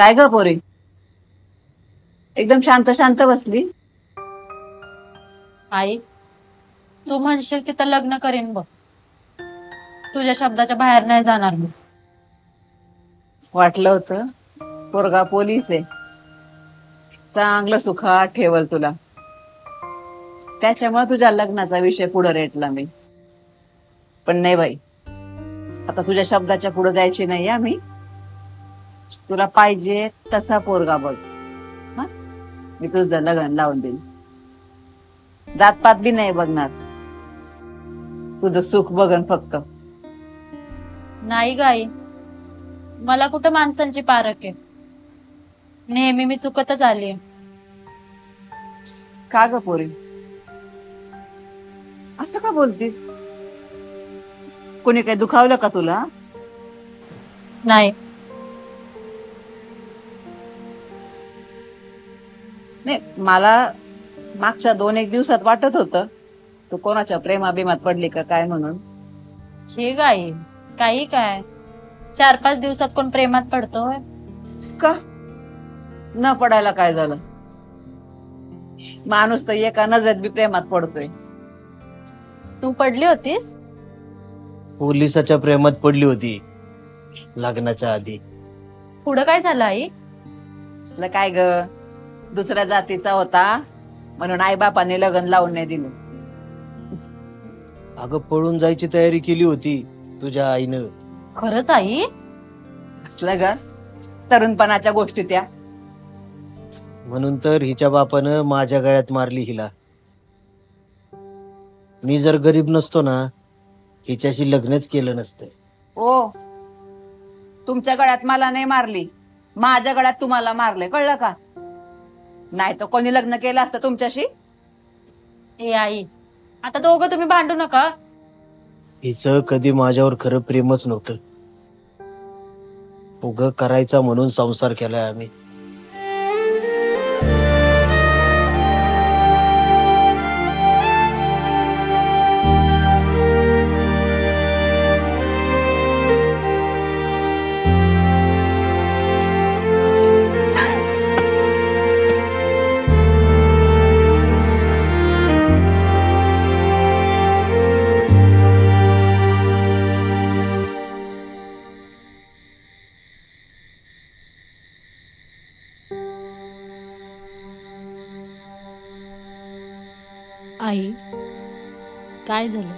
काय ग पोरी, एकदम शांत शांत बसली. आई, तू म्हणशील तिथं लग्न करीन बघ. तुझ्या शब्दाच्या बाहेर नाही जाणार मी. वाटलं होतं पोरगा पोलीस आहे, चांगलं सुखात ठेवल तुला. त्याच्यामुळे तुझ्या लग्नाचा विषय पुढे रेटला मी. पण नाही बाई, आता तुझ्या शब्दाच्या पुढे जायची नाही आम्ही. तुला पाहिजे तसा पोरगा बघ. हा, मी तुझं लग्न लावून देईन. जातपात बी नाही बघणार, तुझं सुख बघन फक्त. नाही ग आई, मला कुठं माणसांची पारख आहे. नेहमी मी चुकतच आलीये. का ग पोरी, असं का बोलतीस? कोणी काही दुखावलं का तुला? नाही, नाही, मला मागच्या 2-1 दिवसात वाटत होतं तू कोणाच्या प्रेमाभिमात पडली का काय म्हणून. छे ग आई, काही काय 4-5 दिवसात कोण प्रेमात पडतोय? का न पडायला काय झालं? माणूस तर एका नजरेत बी प्रेमात पडतोय. तू पडली होतीस? पोलिसाच्या प्रेमात पडली होती लग्नाच्या आधी. पुढं काय झालं आई? असलं काय ग, दुसऱ्या जातीचा होता म्हणून आई बापाने लग्न लावून नाही दिलं. अगं पळून जायची तयारी केली होती तुझ्या आईनं. खरंच आई? असलं ग तरुणपणाच्या गोष्टी त्या. म्हणून तर हिच्या बापानं माझ्या गळ्यात मारली हिला. मी जर गरीब नसतो ना, हिच्याशी लग्नच केलं नसतं. ओ, तुमच्या गळ्यात मला नाही मारली, माझ्या गळ्यात तुम्हाला मारले, कळलं का? नाही तर कोणी लग्न केलं असतं तुमच्याशी? ए आई, आता दोघं तुम्ही भांडू नका. हिचं कधी माझ्यावर खरं प्रेमच नव्हतं. उगं करायचा म्हणून संसार केलाय आम्ही. आई, काय झालं?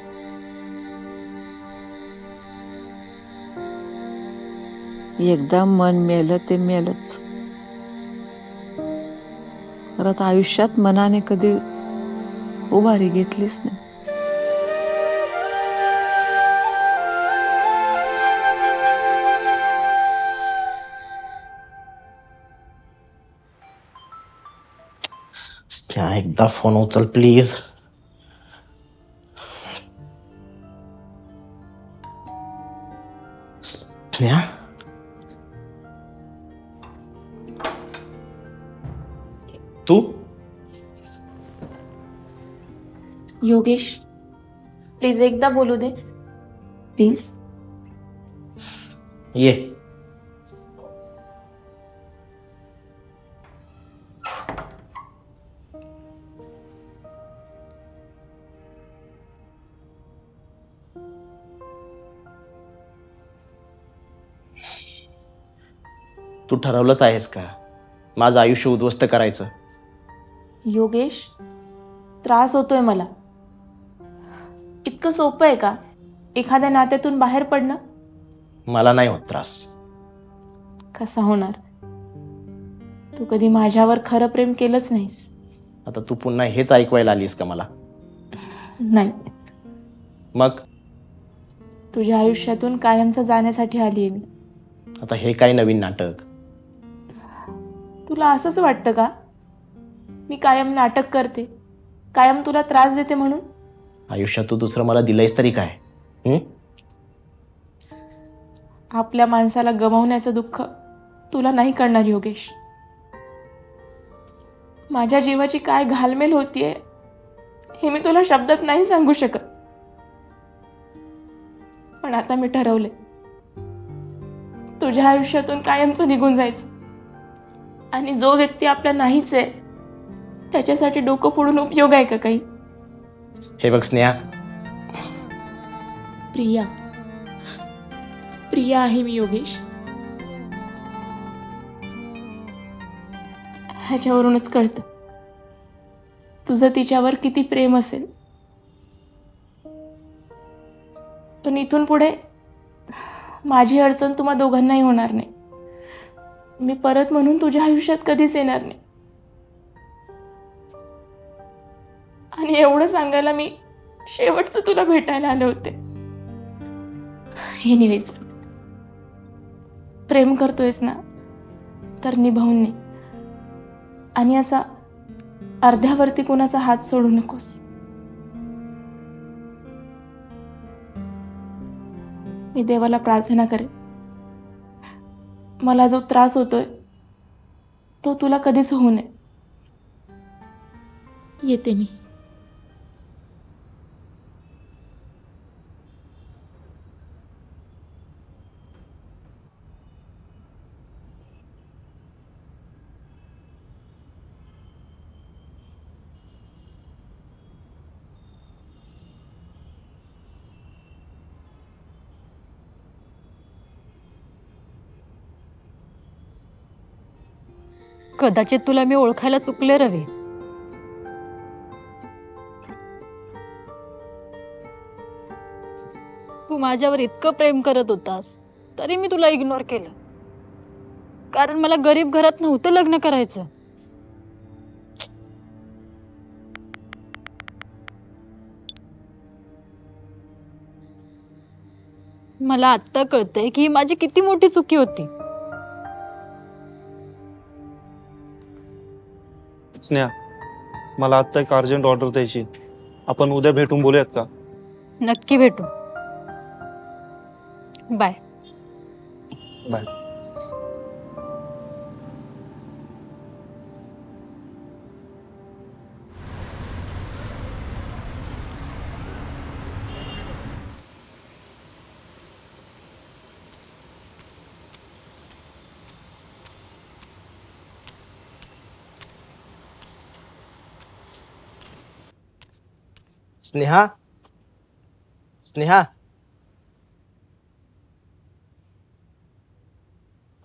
एकदा मन मेलं ते मेलच. परत आयुष्यात मनाने कधी उभारी घेतलीच नाही. एकदा फोन उचल प्लीज. स्नेहा, तू? योगेश, प्लीज एकदा बोलू दे प्लीज. ये. तू ठरवलंच आहेस का माझं आयुष्य उद्ध्वस्त करायचं? योगेश, त्रास होतोय मला. इतकं सोपं आहे का एखाद्या नात्यातून बाहेर पडणं? मला नाही होत त्रास. कसा होणार? तू कधी माझ्यावर खरं प्रेम केलंच नाहीस. आता तू पुन्हा हेच ऐकवायला आलीस का मला? नाही, मग तुझ्या आयुष्यातून कायमचं जाण्यासाठी आली आहे मी. आता हे काय नवीन नाटक? तुला असंच वाटतं का मी कायम नाटक करते, कायम तुला त्रास देते म्हणून? आयुष्यात तू दुसरं मला दिलंयस तरी काय? आपल्या माणसाला गमावण्याचं दुःख तुला नाही कळणार योगेश. माझ्या जीवाची काय घालमेल होतीये हे मी तुला शब्दात नाही सांगू शकत. पण आता मी ठरवले तुझ्या आयुष्यातून कायमचं निघून जायचं. आणि जो व्यक्ती आपला नाहीच आहे त्याच्यासाठी डोकं फोडून उपयोग आहे का काही? हे बघ स्नेहा, प्रिया प्रिया आहे मी योगेश. ह्याच्यावरूनच कळतं तुझं तिच्यावर किती प्रेम असेल. पण इथून पुढे माझी अडचण तुम्हा दोघांनाही होणार नाही. मी परत म्हणून तुझ्या आयुष्यात कधीच येणार नाही. आणि एवढं सांगायला मी शेवटचं तुला भेटायला आले होते. एनिवेज, प्रेम करतोयस ना तर निभावून नाही. आणि असा अर्ध्यावरती कुणाचा हात सोडू नकोस. मी देवाला प्रार्थना करेन मला जो त्रास होतोय तो तुला कधीच होऊ नये. येते मी. कदाचित तुला मी ओळखायला चुकले रवी. तू माझ्यावर इतकं प्रेम करत होतास तरी मी तुला इग्नोर केलं, कारण मला गरीब घरात नव्हतं लग्न करायचं. मला आत्ता कळतंय की ही माझी किती मोठी चुकी होती. स्नेहा, मला आत्ता एक अर्जंट ऑर्डर द्यायची. आपण उद्या भेटून बोलूयात का? नक्की भेटू. बाय. बाय. स्नेहा, स्नेहा.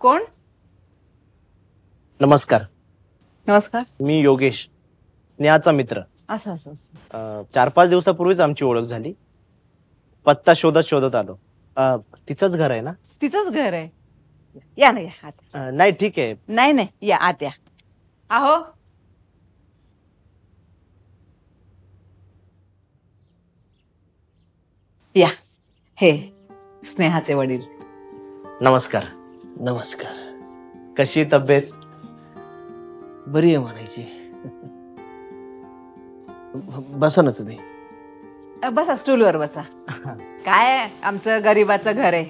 कोण? नमस्कार, नमस्कार. मी योगेश, स्नेहाचा मित्र. असं असं असं. 4-5 दिवसापूर्वीच आमची ओळख झाली. पत्ता शोधत शोधत आलो. तिचंच घर आहे ना? तिचंच घर आहे. या ना, या आत. नाही, ठीक आहे. नाही नाही, या आत या. आहो, या. हे स्नेहाचे वडील. नमस्कार. नमस्कार. कशी तब्येत? बरी आहे म्हणायची. बसा ना तुम्ही. बसा, स्टूलवर बसा. काय आमचं गरिबाचं घर आहे,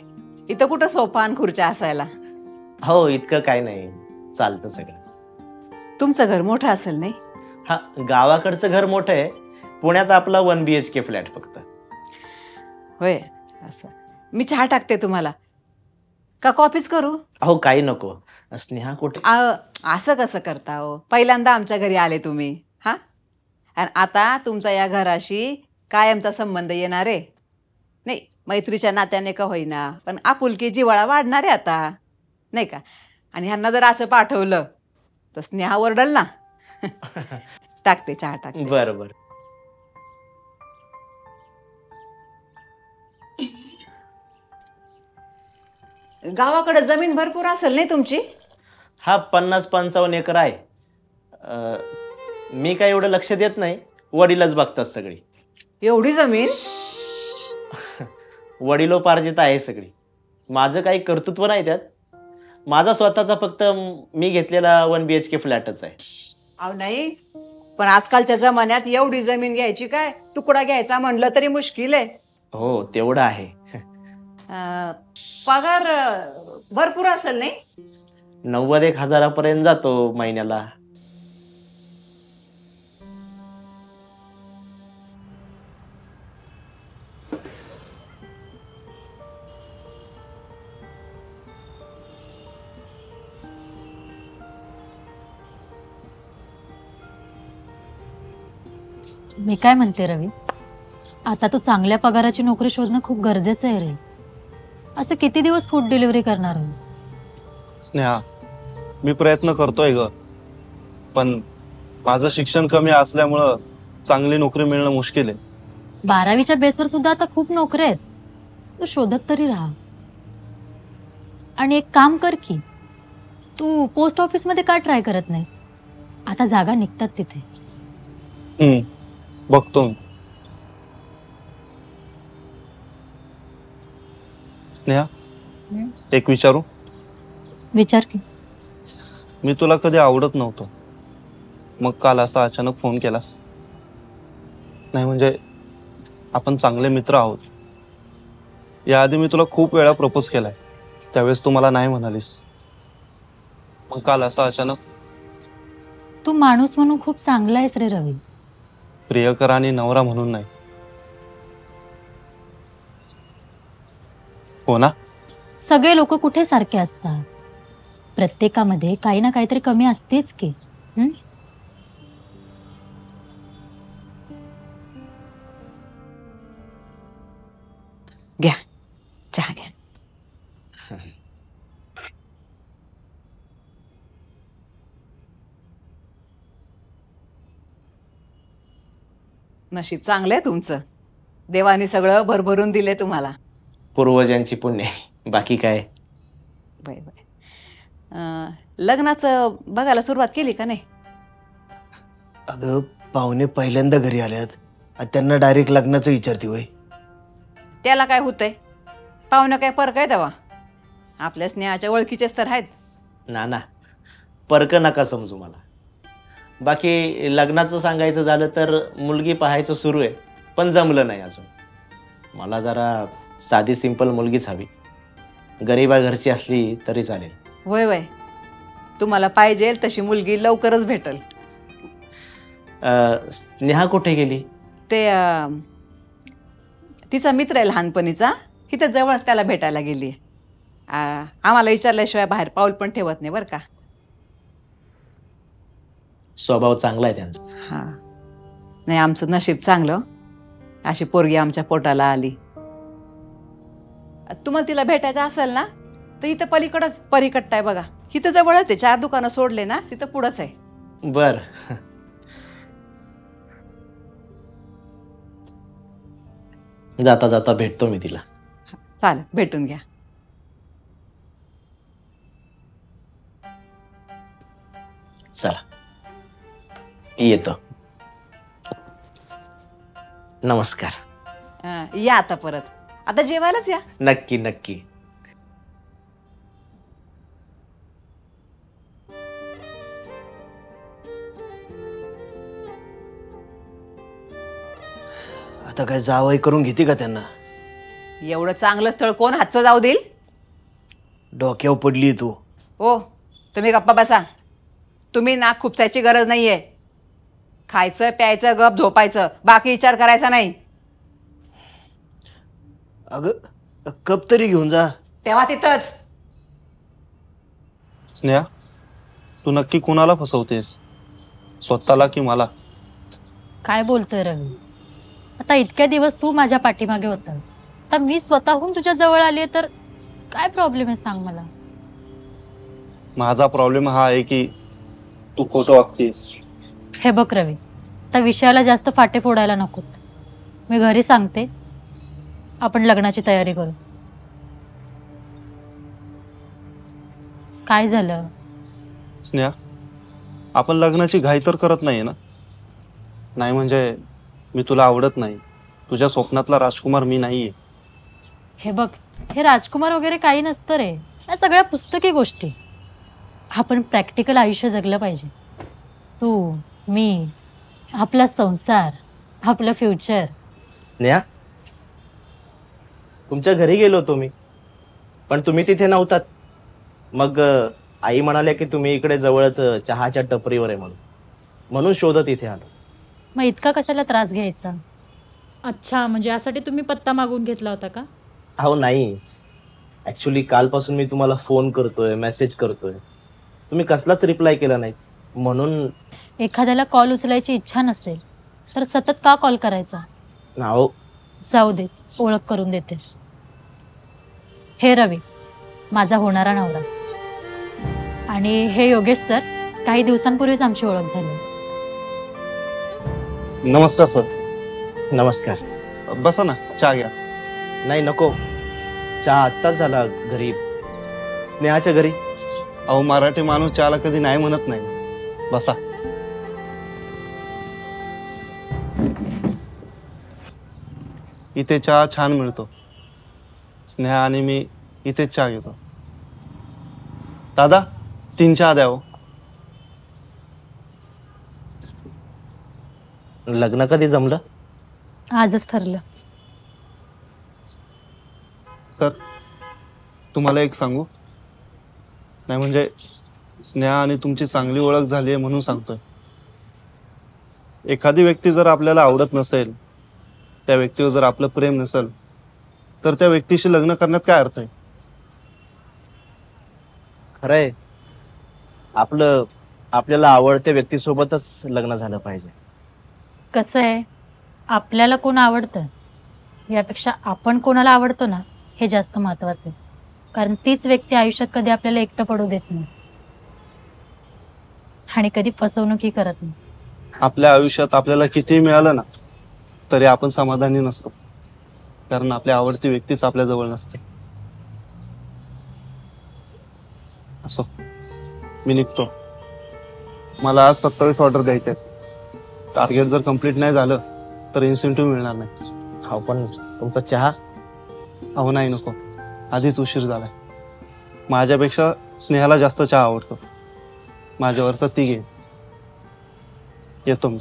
इथं कुठं सोफा आणि खुर्च्या असायला. हो, इतकं काय नाही, चालतं सगळं. तुमचं घर मोठं असेल नाही? हा, गावाकडचं घर मोठं आहे. पुण्यात आपला 1 BHK फ्लॅट फक्त. होय, असं. मी चहा टाकते तुम्हाला का कॉफीच करू? अहो, काही नको. स्नेहा कुठे? असं कसं करता हो? पहिल्यांदा आमच्या घरी आले तुम्ही, हा? आणि आता तुमचा या घराशी कायमचा संबंध येणार आहे. नाही, मैत्रीच्या नात्याने का होईना, पण आपुलकी जिव्हाळा वाढणार आहे आता, नाही का? आणि ह्यांना जर असं पाठवलं तर स्नेहा ओरडल ना. टाकते, चहा टाकते. बरं बरं. गावाकडे जमीन भरपूर असेल नाही तुमची? हा, 50-55 एकर आहे. मी काय एवढं लक्ष देत नाही, वडीलच बघतात सगळी. एवढी जमीन? वडिलोपार्जित आहे सगळी. माझं काही कर्तृत्व नाही त्यात. माझा स्वतःचा फक्त मी घेतलेला 1 BHK फ्लॅटच आहे. अहो नाही, पण आजकालच्या जमान्यात एवढी जमीन घ्यायची काय, तुकडा घ्यायचा म्हणलं तरी मुश्किल आहे. हो, तेवढं आहे. पगार भरपूर असेल नाही? 90-1 हजारापर्यंत जातो महिन्याला. मी काय म्हणते रवी, आता तू चांगल्या पगाराची नोकरी शोधणं खूप गरजेचं आहे रे. असं किती दिवस फूड डिलिव्हरी करणार आहेस? स्नेहा, मी प्रयत्न करतोय ग, पण माझं शिक्षण कमी असल्यामुळं चांगली नोकरी मिळणं मुश्किल आहे. 12वीच्या बेसवर सुद्धा आता खूप नोकऱ्या आहेत. तू शोधत तरी राहा. आणि एक काम कर की, तू पोस्ट ऑफिस मध्ये का ट्राय करत नाहीस? आता जागा निघतात तिथे. बघतो मी. स्नेहा, एक विचारू? विचार की. मी तुला कधी आवडत नव्हतो, मग काल असा अचानक फोन केलास? नाही म्हणजे आपण चांगले मित्र आहोत. याआधी मी तुला खूप वेळा प्रपोज केलाय, त्यावेळेस तू मला नाही म्हणालीस. मग काल असा अचानक? तू माणूस म्हणून खूप चांगला आहेस रे रवी. प्रियकर आणि नवरा म्हणून नाही. हो ना? सगळे लोक कुठे सारखे असतात? प्रत्येकामध्ये काही ना काहीतरी कमी असतेच की. घ्या चहा घ्या. नशीब चांगलंय तुमचं. देवाने सगळं भरभरून दिले तुम्हाला. पूर्वजांची पुण्य, बाकी काय. Bye bye. लग्नाचं बघायला सुरुवात केली का नाही? अगं पाहुणे पहिल्यांदा घरी आल्यात आणि त्यांना डायरेक्ट लग्नाचं विचारते वय. त्याला काय होतंय? पाहुणं काय परक आहे तेव्हा? आपल्या स्नेहाच्या ओळखीचेच तर आहेत. ना परक नका समजू मला. बाकी लग्नाचं सांगायचं झालं तर मुलगी पाहायचं सुरू आहे, पण जमलं नाही अजून. मला जरा साधी सिंपल मुलगीच हवी. गरीबा घरची असली तरी चालेल. वय वय, तुम्हाला पाहिजे तशी मुलगी लवकरच भेटल. स्नेहा कुठे गेली? ते तिचा मित्र आहे लहानपणीचा, इथं जवळच त्याला भेटायला गेली. आम्हाला विचारल्याशिवाय बाहेर पाऊल पण ठेवत नाही बरं का. स्वभाव चांगला आहे त्यांचा. हा नाही, आमचं नशीब चांगलं, अशी पोरगी आमच्या पोटाला आली. तुम्हाला तिला भेटायचं असेल ना तर इथं पलीकडंच परीकट्टा आहे बघा, इथं जवळच आहे. 4 दुकानं सोडले ना तिथं पुढंच आहे. बर, जाता जाता भेटतो मी तिला. चालेल, भेटून घ्या. चला येतो. नमस्कार. या आता परत. आता जेवायलाच या. नक्की नक्की. आता काय जावई करून घेते का त्यांना? एवढं चांगलं स्थळ कोण हातचं जाऊ देईल? डोक्यावर पडली तू. ओ तुम्ही गप्पा बसा. तुम्ही नाक खुपसायची गरज नाहीये. खायचं प्यायचं गप झोपायचं, बाकी विचार करायचा नाही. अगं कप तरी घेऊन जा. तेव्हा तिथंच. स्नेहा, तू नक्की कुणाला फसवतेस, स्वतःला की मला? काय बोलतोय रवी? आता इतक्या दिवस तू माझ्या पाठीमागे होतास, आता मी स्वतःहून तुझ्या जवळ आली तर काय प्रॉब्लेम आहे सांग मला. माझा प्रॉब्लेम हा आहे की तू खोटं वागतेस. हे बघ रवी, त्या विषयाला जास्त फाटे फोडायला नकोत. मी घरी सांगते, आपण लग्नाची तयारी करू. काय झालं? स्नेहा, आपण लग्नाची घाई तर करत नाही ना? नाही म्हणजे मी तुला आवडत नाही, तुझ्या स्वप्नातला राजकुमार मी नाहीये. हे बघ, हे राजकुमार वगैरे काही नसतं रे. या सगळ्या पुस्तकी गोष्टी. आपण प्रॅक्टिकल आयुष्य जगलं पाहिजे. तू, मी, आपला संसार, आपलं फ्युचर. स्नेहा, तुमच्या घरी गेलो होतो मी, पण तुम्ही तिथे नव्हतात. मग आई म्हणाल्या की तुम्ही इकडे जवळच चहाच्या टपरीवर आहे म्हणून शोधत इथे आलो. मग इतका कशाला त्रास घ्यायचा? अच्छा, म्हणजे यासाठी तुम्ही पत्ता मागून घेतला होता का? अहो नाही, ॲक्च्युली कालपासून मी तुम्हाला फोन करतोय, मेसेज करतोय, तुम्ही कसलाच रिप्लाय केला नाही. म्हणून एखाद्याला कॉल उचलायची इच्छा नसेल तर सतत का कॉल करायचा? नाव जाऊ दे, ओळख करून देते. हे रवी, माझा होणारा नवरा. आणि हे योगेश सर, काही दिवसांपूर्वीच आमची ओळख झाली. नमस्कार सर. नमस्कार. बसा ना, चहा घ्या. नाही नको, चहा आत्ताच झाला घरी, स्नेहाच्या घरी. अहो, मराठी माणूस चहाला कधी नाही म्हणत नाही. बसा. इथे चहा छान मिळतो. स्नेहा आणि मी इथेच चहा घेतो. दादा, 3 चहा द्या हो. लग्न कधी जमलं? आजच ठरलं. सर, तुम्हाला एक सांगू? नाही म्हणजे स्नेहा आणि तुमची चांगली ओळख झाली आहे म्हणून सांगतोय. एखादी व्यक्ती जर आपल्याला आवडत नसेल, त्या व्यक्तीवर जर आपलं प्रेम नसेल, तर त्या व्यक्तीशी लग्न करण्यात काय अर्थ आहे? खरंय, आपल्याला आवडत्या व्यक्तीसोबतच लग्न झालं पाहिजे. कसं आहे, आपल्याला कोण आवडतं यापेक्षा आपण कोणाला आवडतो ना, हे जास्त महत्वाचं आहे. कारण तीच व्यक्ती आयुष्यात कधी आपल्याला एकटं पडू देत नाही आणि कधी फसवणूकही करत नाही. आपल्या आयुष्यात आपल्याला किती मिळालं ना, तरी आपण समाधानी नसतो. कारण आपली आवडती व्यक्तीच आपल्या जवळ नसते. असो, मी निघतो. मला आज 27 ऑर्डर द्यायचे आहेत. टार्गेट जर कंप्लीट नाही झालं तर इन्सेंटिव्ह मिळणार नाही. हा, पण तुमचा चहा? अहो नाही, नको. आधीच उशीर झालाय. माझ्यापेक्षा स्नेहाला जास्त चहा आवडतो. माझ्यावरचा ती घे. येतो मी.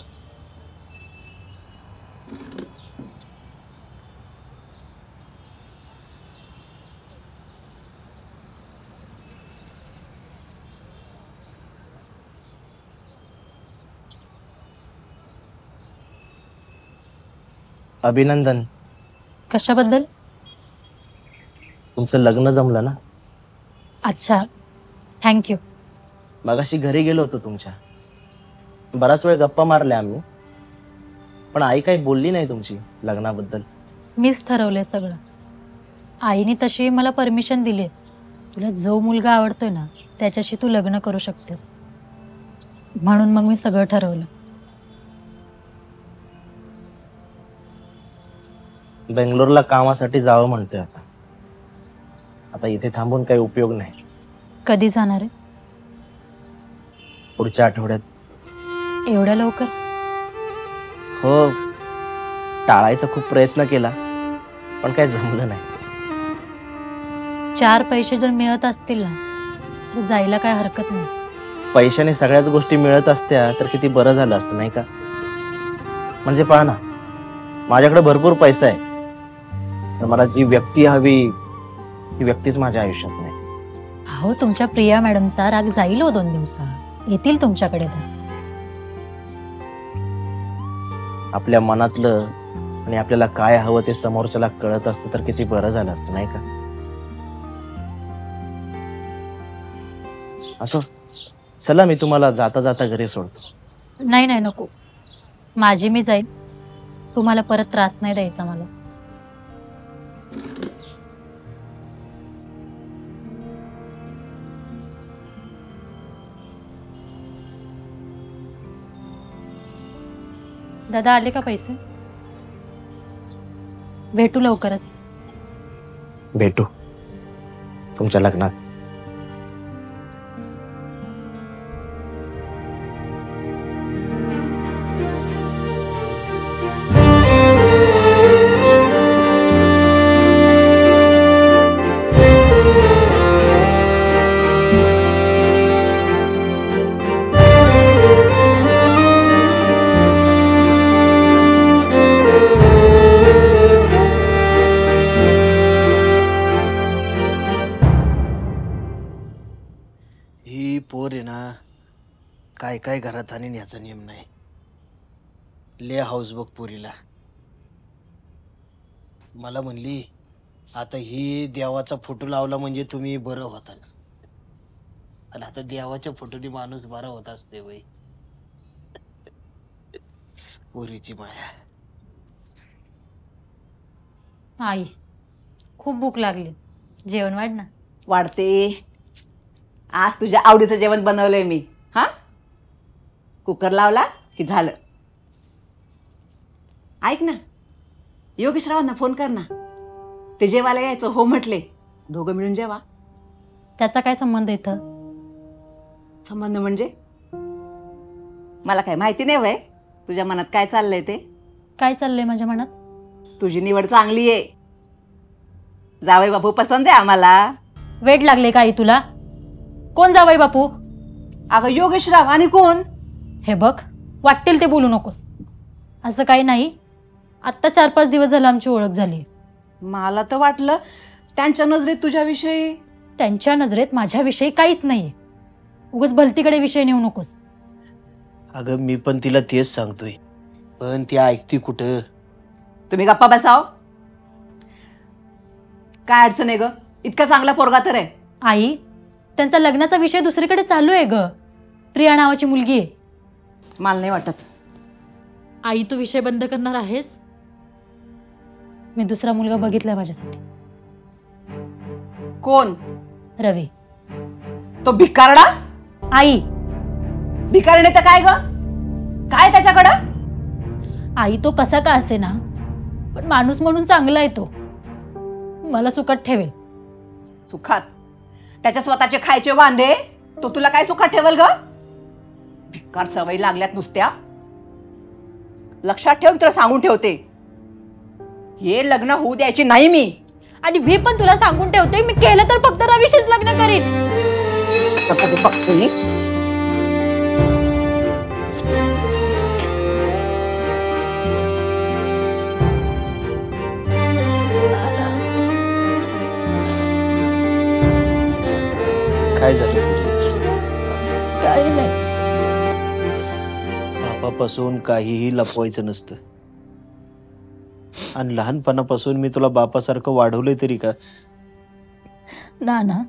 अभिनंदन, कशाबद्दल? तुमचं लग्न जमलं ना. अच्छा, थँक्यू. मगाशी घरी गेलो होतो तुमच्या. बराच वेळ गप्पा मारल्या आम्ही, पण आई काही बोलली नाही तुमची लग्नाबद्दल. मीच ठरवलंय सगळं. आईने तशी मला परमिशन दिली. तुला जो मुलगा आवडतोय ना, त्याच्याशी तू लग्न करू शकतेस. म्हणून मग मी सगळं ठरवलं. बेंगलोरला कामासाठी जावं म्हणतोय आता. आता इथे थांबून काही उपयोग नाही. कधी जाणार आहे? पुढच्या आठवड्यात. एवढ्या लवकर? हो, टाळायचा खूप प्रयत्न केला, पण काही जमलं नाही. 4 पैसे जर मिळत असतील ना, तर जायला काय हरकत नाही. पैशाने सगळ्याच गोष्टी मिळत असत्या तर किती बरं झालं असतं, नाही का? म्हणजे पहा ना, माझ्याकडे भरपूर पैसा आहे, तर मला जी व्यक्ती हवी ती व्यक्तीच माझ्या आयुष्यात नाही. अहो, तुमच्या प्रिया मॅडमचा राग जाईल हो 2 दिवसात. येतील तुमच्याकडे तर. आपल्या मनातलं आणि आपल्याला काय हवं ते समोरच्याला कळत असतं तर किती बरं झालं असतं, नाही का? असो, चला मी तुम्हाला जाता जाता घरी सोडतो. नाही नाही, नको. माझी मी जाईल. तुम्हाला परत त्रास नाही द्यायचा मला. दादा, आले का पैसे? भेटू लवकरच. भेटू तुमच्या लग्नात. ही पोर आहे ना, काय काय घरात आणि याचा नियम नाही. ले हाऊस बघ पोरीला. मला म्हणली आता ही देवाचा फोटो लावला म्हणजे तुम्ही बरं होताल. आणि आता देवाच्या फोटोनी माणूस बरा होत असते वय. पोरीची माया. आई खूप भूक लागली, जेवण वाढ ना. वाढते. आज तुझ्या आवडीचं जेवण बनवलंय मी. हा, कुकर लावला की झालं. ऐक ना, योगेशरावांना फोन कर ना, ते जेवायला यायचं हो म्हटले. दोघं मिळून जेवा. त्याचा काय संबंध इथं? संबंध म्हणजे मला काय माहिती नाही वय तुझ्या मनात काय चाललंय ते. काय चाललंय माझ्या मनात? तुझी निवड चांगली आहे. जावई बापू पसंत आहे आम्हाला. वेड लागले का आई तुला? कोण जावई बापू? अगं योगेशराव आणि कोण? हे बघ, वाटेल ते बोलू नकोस. असं काही नाही, आत्ता 4-5 दिवस झालं आमची ओळख झाली. मला तर वाटलं त्यांच्या नजरेत तुझ्याविषयी. त्यांच्या नजरेत माझ्याविषयी काहीच नाहीये. उगाच भलतीकडे विषय नेऊ नकोस. अगं मी पण तिला तेच सांगतोय, पण ती ऐकती कुठं. तुम्ही गप्पा बसाव. काय अडचण आहे ग? इतका चांगला पोरगा तर आहे. आई, त्यांचा लग्नाचा विषय दुसरीकडे चालू आहे ग. प्रिया नावाची मुलगी आहे. मला नाही वाटत. आई, तू विषय बंद करणार आहेस? मी दुसरा मुलगा बघितलाय माझ्यासाठी. कोण? रवी. तो भिकारडा? आई, भिकारडे तर काय ग? काय त्याच्याकडं? आई तो कसा का असे ना, पण माणूस म्हणून चांगला आहे तो. मला सुखात ठेवेल. सुखात? त्याच्या स्वतःचे खायचे वांदे तो तुला काय सुखात ठेवल ग? भिकार सवयी लागल्यात नुसत्या. लक्षात ठेव, तुला सांगून ठेवते, हे लग्न होऊ द्यायची नाही मी. आणि मी पण तुला सांगून ठेवते, मी केलं तर फक्त रवीशीच लग्न करीन. बघतोय. काय झालं पोरी? काही नाही. बापापासून काहीही लपवायचं नसतं. आणि लहानपणापासून मी तुला बापासारखं वाढवलंय तरी का? ना,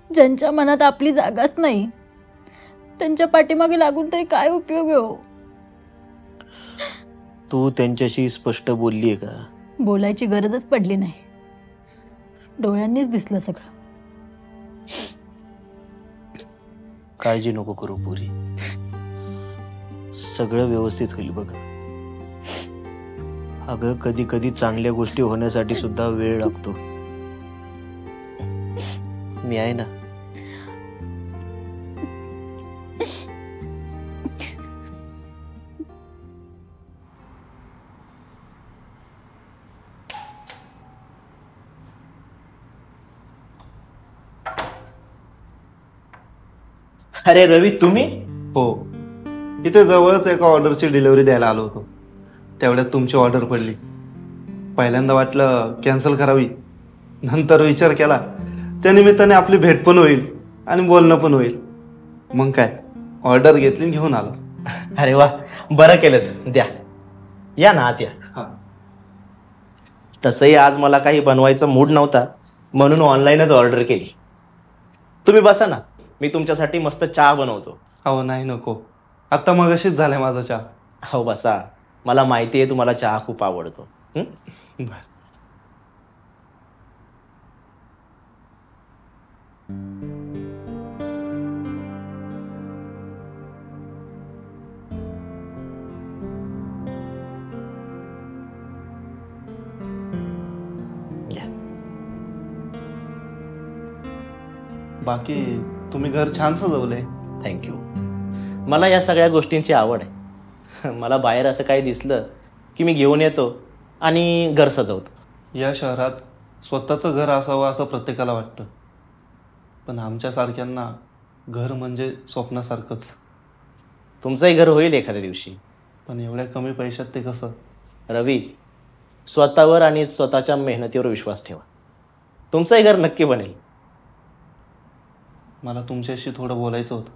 ज्यांच्या मनात आपली जागाच नाही त्यांच्या पाठीमागे लागून तरी काय उपयोग आहे हो? तू त्यांच्याशी स्पष्ट बोललीये का? बोलायची गरजच पडली नाही, डोळ्यांनीच दिसलं सगळं. काळजी नको करू पुरी, सगळं व्यवस्थित होईल बघ. अगं कधी कधी चांगल्या गोष्टी होण्यासाठी सुद्धा वेळ लागतो. मी आहे ना. अरे रवी, तुम्ही? हो, इथे जवळच एका ऑर्डरची डिलिव्हरी द्यायला आलो होतो. तेवढ्यात तुमची ऑर्डर पडली. पहिल्यांदा वाटलं कॅन्सल करावी, नंतर विचार केला त्या निमित्ताने आपली भेट पण होईल आणि बोलणं पण होईल. मग काय, ऑर्डर घेतली घेऊन आलो. अरे वा, बरं केलं. द्या, या ना आत या. हा. तसंही आज मला काही बनवायचा मूड नव्हता, म्हणून ऑनलाईनच ऑर्डर केली. तुम्ही बसा ना, मी तुमच्यासाठी मस्त चहा बनवतो. हो नाही, नको, आता मगाशीच झालाय माझा चहा. हो बसा, मला माहिती आहे तुम्हाला चहा खूप आवडतो. बरं. बाकी तुम्ही घर छान सजवलंय. थँक्यू. मला या सगळ्या गोष्टींची आवड आहे. मला बाहेर असं काही दिसलं की मी घेऊन येतो आणि घर सजवतो. या शहरात स्वतःचं घर असावं असं प्रत्येकाला वाटतं, पण आमच्यासारख्यांना घर म्हणजे स्वप्नासारखंच. तुमचंही घर होईल एखाद्या दिवशी. पण एवढ्या कमी पैशात ते कसं? रवी, स्वतःवर आणि स्वतःच्या मेहनतीवर विश्वास ठेवा, तुमचंही घर नक्की बनेल. मला तुमच्याशी थोडं बोलायचं होतं.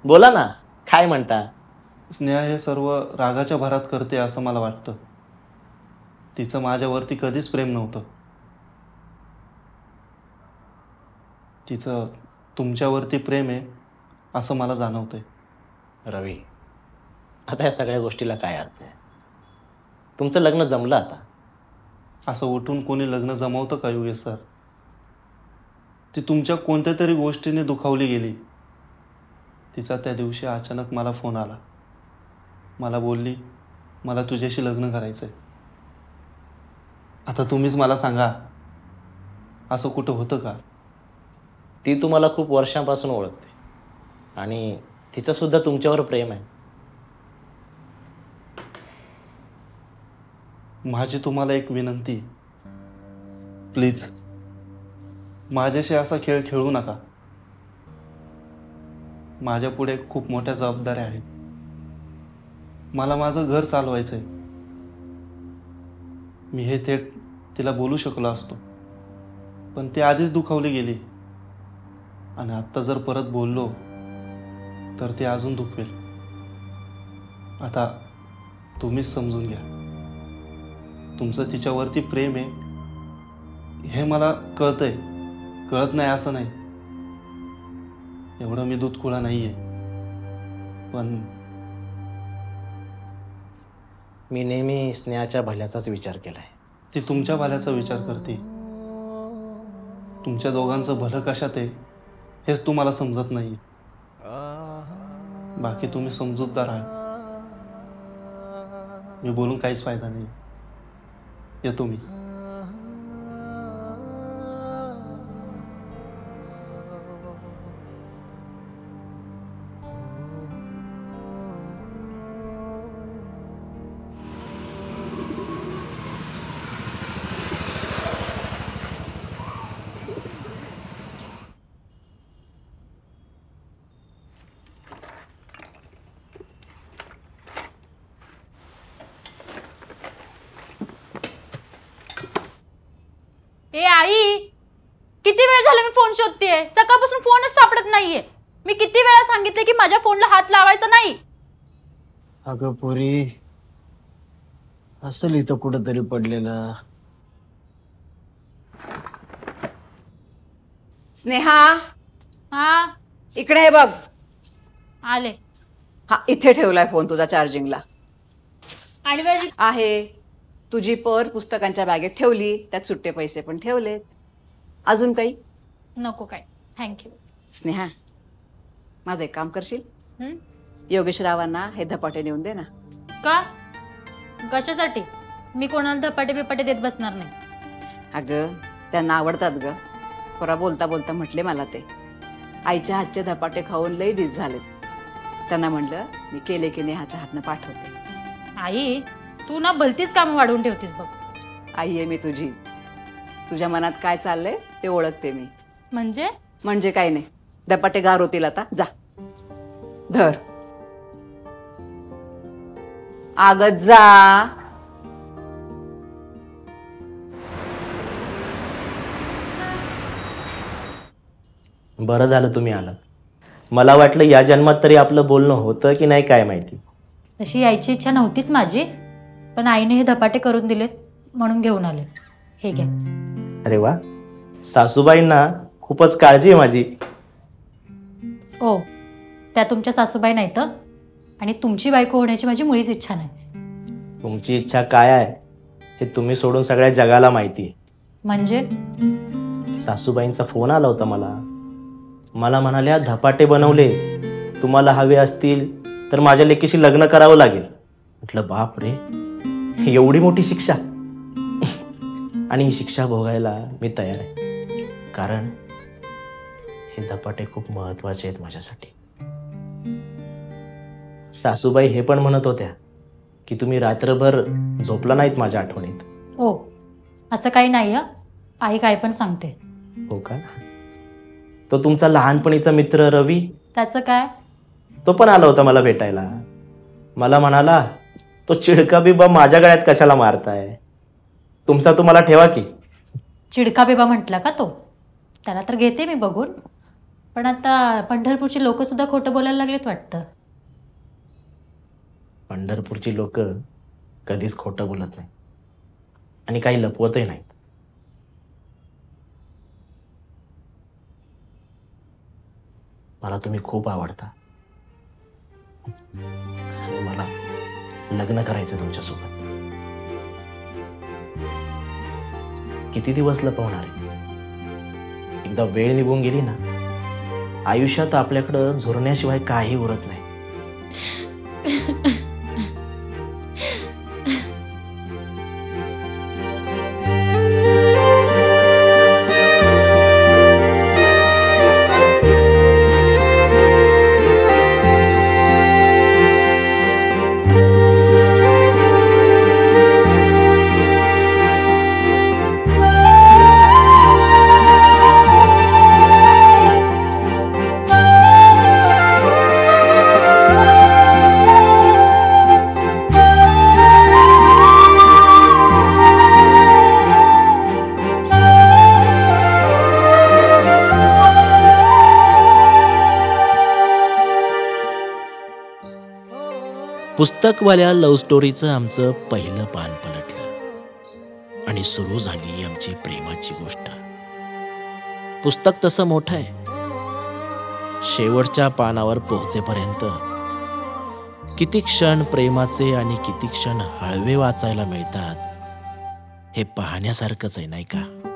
बोला ना, काय म्हणता? स्नेहा हे सर्व रागाच्या भरात करते असं मला वाटतं. तिचं माझ्यावरती कधीच प्रेम नव्हतं. तिचं तुमच्यावरती प्रेम आहे असं मला जाणवतंय. रवी, आता या सगळ्या गोष्टीला काय अर्थ आहे? तुमचं लग्न जमलं आता. असं उठून कोणी लग्न जमवतं का योगेश सर? ती तुमच्या कोणत्या तरी गोष्टीने दुखावली गेली. तिचा त्या दिवशी अचानक मला फोन आला. मला बोलली, मला तुझ्याशी लग्न करायचंय. आता तुम्हीच मला सांगा, असं कुठं होतं का? ती तुम्हाला खूप वर्षांपासून ओळखते आणि तिचं सुद्धा तुमच्यावर प्रेम आहे. माझी तुम्हाला एक विनंती, प्लीज माझ्याशी असा खेळ खेळू नका. माझ्या पुढे खूप मोठ्या जबाबदाऱ्या आहेत. मला माझं घर चालवायचंय. मी हे थेट तिला बोलू शकलो असतो, पण ती आधीच दुखावली गेली आणि आत्ता जर परत बोललो तर ती अजून दुखवेल. आता तुम्हीच समजून घ्या. तुमचं तिच्यावरती प्रेम आहे हे मला कळतंय, कळत नाही असं नाही. एवढं मी दूधखुळा नाहीये, पण मी नेहमी स्नेहाच्या भल्याचाच विचार केलाय. ती तुमच्या भल्याचा विचार करते. तुमच्या दोघांचं भलं कशात आहे हेच तुम्हाला समजत नाही. बाकी तुम्ही समजूतदार आहात. मी बोलून काहीच फायदा नाही. येतो मी. ए आई, किती वेळ झाला मी फोन शोधतेय. सकाळपासून फोनच सापडत नाहीये. मी किती वेळा सांगितले की माझ्या फोनला हात लावायचा नाही. अगं पोरी, असेल इथं कुठंतरी पडलेलं. स्नेहा, हा इकडे आहे बघ. आले. हा, इथे ठेवलाय फोन तुझा चार्जिंगला. आणि माझी आहे. तुझी पर्स पुस्तकांच्या बॅगेत ठेवली, त्यात सुट्टे पैसे पण ठेवलेत. अजून काही? नको काय, थँक्यू. स्नेहा, माझं एक काम करशील? योगेश रावांना हे धपाटे नेऊन दे ना. का? कशासाठी? मी कोणाला धपाटे बिपाटे देत बसणार नाही. अगं, त्यांना आवडतात ग. परवा बोलता बोलता म्हटले मला ते, आईच्या हातचे धपाटे खाऊन लई दिस झालेत. त्यांना म्हणलं मी केले की नेहाच्या हातनं पाठवते. आई, तू ना भलतीच कामं वाढवून ठेवतीस बघ. आई आहे मी तुझी. तुझ्या मनात काय चाललंय ते ओळखते मी. म्हणजे काही नाही. धपाटे गार होतील आता. जा, धर. आगत जा. बरं झालं तुम्ही आलात. मला वाटलं या जन्मात तरी आपलं बोलणं होतं की नाही काय माहिती. तशी यायची इच्छा नव्हतीच माझी, पण आईने हे धपाटे करून दिलेत म्हणून घेऊन आले. हे घ्या. अरे वा, सासूबाईंना खूपच काळजी आहे माझी. ओ, त्या तुमच्या सासूबाई नाहीत आणि तुमची बायको होण्याची माझी मुळीच इच्छा नाही. तुमची इच्छा काय आहे हे तुम्ही सोडून सगळ्या जगाला माहिती आहे. म्हणजे सासूबाईंचा फोन आला होता मला. मला म्हणाल्या धपाटे बनवले, तुम्हाला हवे असतील तर माझ्या लेकीशी लग्न करावं लागेल. म्हटलं बाप रे, एवढी मोठी शिक्षा. आणि ही शिक्षा भोगायला मी तयार आहे, कारण हे धपाटे खूप महत्वाचे आहेत माझ्यासाठी. सासूबाई हे पण म्हणत होत्या की तुम्ही रात्रभर झोपला नाहीत माझ्या आठवणीत. ओ, असं काही नाही हं. आई काय पण सांगते. हो का? तो तुमचा लहानपणीचा मित्र रवी, त्याचं काय? तो पण आला होता मला भेटायला. मला म्हणाला, तो चिडका बिबा माझ्या गळ्यात कशाला मारताय, तुमचा तुम्हाला ठेवा की. चिडका बेबा म्हटला का तो? त्याला तर घेते मी बघून, पण आता पंढरपूरची लोक सुद्धा खोटं बोलायला लागलेत वाटतं. पंढरपूरची लोक कधीच खोटं बोलत नाही आणि काही लपवतही नाहीत. मला तुम्ही खूप आवडता. मला लग्न करायचं तुमच्यासोबत. किती दिवस लपवणार आहे? एकदा वेळ निघून गेली ना, आयुष्यात आपल्याकडं झुरण्याशिवाय काही उरत नाही. पुस्तकवाल्या लव्ह स्टोरीचं आमचं पहिलं पान पलटलं आणि सुरू झाली आमची प्रेमाची गोष्ट. पुस्तक तसं मोठं आहे. शेवटच्या पानावर पोहोचेपर्यंत किती क्षण प्रेमाचे आणि किती क्षण हळवे वाचायला मिळतात हे पाहण्यासारखंच आहे, नाही का?